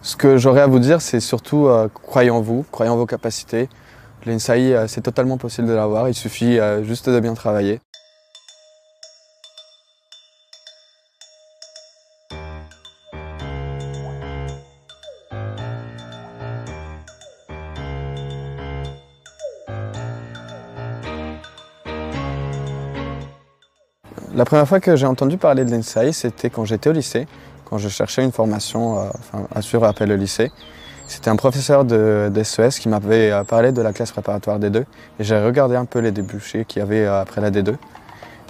Ce que j'aurais à vous dire, c'est surtout croyez en vous, croyez en vos capacités. L'INSAI, c'est totalement possible de l'avoir, il suffit juste de bien travailler. La première fois que j'ai entendu parler de l'INSAI, c'était quand j'étais au lycée, quand je cherchais une formation à suivre après le lycée. C'était un professeur de SES qui m'avait parlé de la classe préparatoire D2 et j'ai regardé un peu les débouchés qu'il y avait après la D2.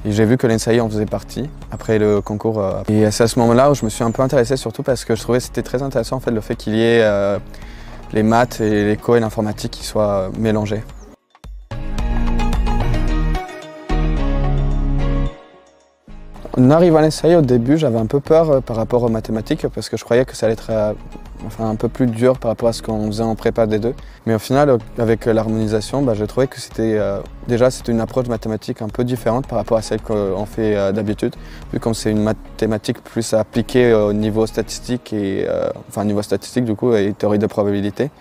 Et j'ai vu que l'INSAI en faisait partie après le concours. Et c'est à ce moment-là où je me suis un peu intéressé, surtout parce que je trouvais que c'était très intéressant en fait, le fait qu'il y ait les maths et l'éco et l'informatique qui soient mélangés. En arrivant à l'INSAI, au début, j'avais un peu peur par rapport aux mathématiques parce que je croyais que ça allait être un peu plus dur par rapport à ce qu'on faisait en prépa D2. Mais au final, avec l'harmonisation, j'ai trouvé que c'était une approche mathématique un peu différente par rapport à celle qu'on fait d'habitude. Vu comme c'est une mathématique plus appliquée au niveau statistique et théorie de probabilité.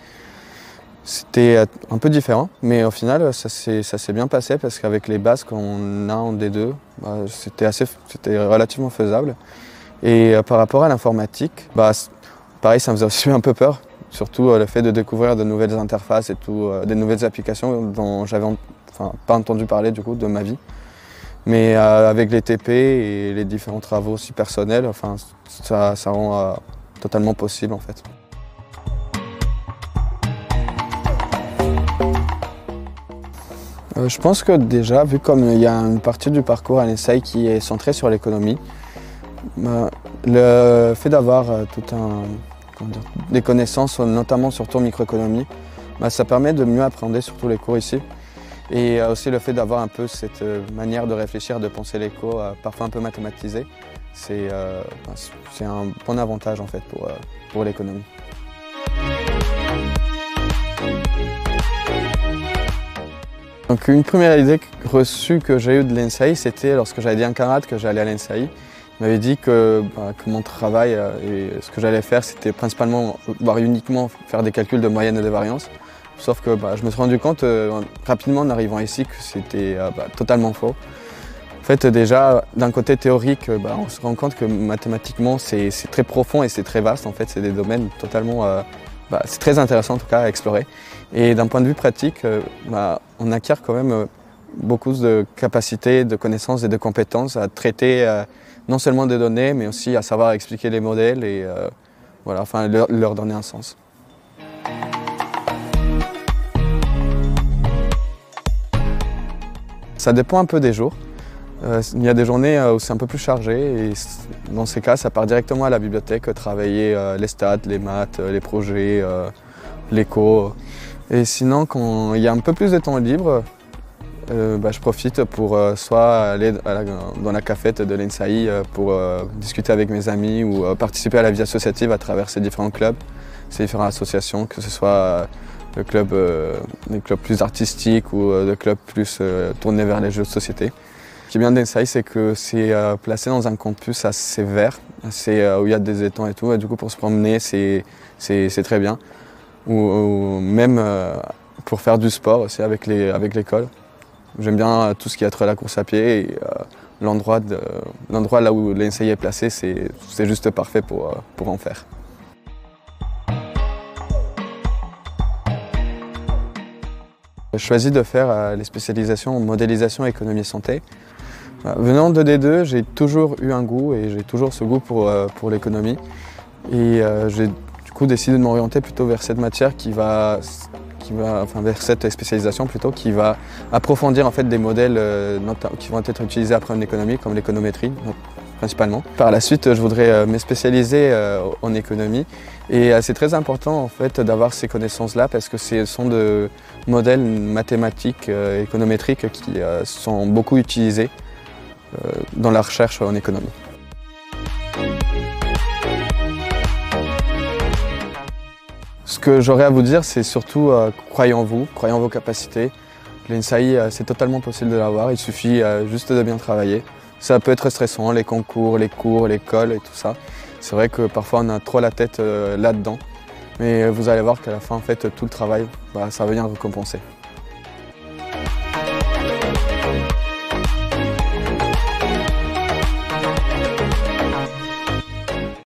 C'était un peu différent, mais au final, ça s'est bien passé parce qu'avec les bases qu'on a en D2, c'était relativement faisable. Et par rapport à l'informatique, pareil, ça me faisait aussi un peu peur, surtout le fait de découvrir de nouvelles interfaces et des nouvelles applications dont j'avais pas entendu parler du coup de ma vie. Mais avec les TP et les différents travaux aussi personnels, ça rend totalement possible en fait. Je pense que déjà, vu comme il y a une partie du parcours à l'INSAI qui est centrée sur l'économie, le fait d'avoir des connaissances, notamment surtout en microéconomie, ça permet de mieux appréhender surtout les cours ici. Et aussi le fait d'avoir un peu cette manière de réfléchir, de penser les cours, parfois un peu mathématisée, c'est un bon avantage en fait pour l'économie. Donc une première idée reçue que j'ai eue de l'INSAI, c'était lorsque j'avais dit à un camarade que j'allais à l'INSAI. Il m'avait dit que mon travail et ce que j'allais faire, c'était principalement, voire uniquement, faire des calculs de moyenne et de variance. Sauf que je me suis rendu compte rapidement en arrivant ici que c'était totalement faux. En fait, déjà, d'un côté théorique, on se rend compte que mathématiquement, c'est très profond et c'est très vaste. En fait, c'est des domaines totalement... c'est très intéressant en tout cas à explorer. Et d'un point de vue pratique, on acquiert quand même beaucoup de capacités, de connaissances et de compétences à traiter non seulement des données, mais aussi à savoir expliquer les modèles et leur donner un sens. Ça dépend un peu des jours. Il y a des journées où c'est un peu plus chargé et dans ces cas, ça part directement à la bibliothèque, travailler les stats, les maths, les projets, l'éco. Et sinon, quand il y a un peu plus de temps libre, je profite pour soit aller dans la cafette de l'INSAI pour discuter avec mes amis ou participer à la vie associative à travers ces différents clubs, ces différentes associations, que ce soit des clubs plus artistiques ou des clubs plus tournés vers les jeux de société. Ce qui est bien de l'INSAI, c'est que c'est placé dans un campus assez vert, où il y a des étangs et tout, et du coup pour se promener, c'est très bien. Ou même pour faire du sport aussi avec l'école. J'aime bien tout ce qui est être la course à pied et l'endroit là où l'INSAI est placé, c'est juste parfait pour en faire. J'ai choisi de faire les spécialisations en modélisation, économie et santé. Venant de D2, j'ai toujours eu un goût et j'ai toujours ce goût pour l'économie. Et j'ai du coup décidé de m'orienter plutôt vers cette matière vers cette spécialisation plutôt, qui va approfondir en fait des modèles qui vont être utilisés après en économie, comme l'économétrie principalement. Par la suite, je voudrais me spécialiser en économie et c'est très important en fait d'avoir ces connaissances-là parce que ce sont de modèles mathématiques économétriques qui sont beaucoup utilisés dans la recherche en économie. Ce que j'aurais à vous dire, c'est surtout croyez en vous, croyez en vos capacités. L'INSAI, c'est totalement possible de l'avoir, il suffit juste de bien travailler. Ça peut être stressant, les concours, les cours, l'école et tout ça. C'est vrai que parfois on a trop la tête là-dedans. Mais vous allez voir qu'à la fin, en fait, tout le travail, ça va venir récompenser.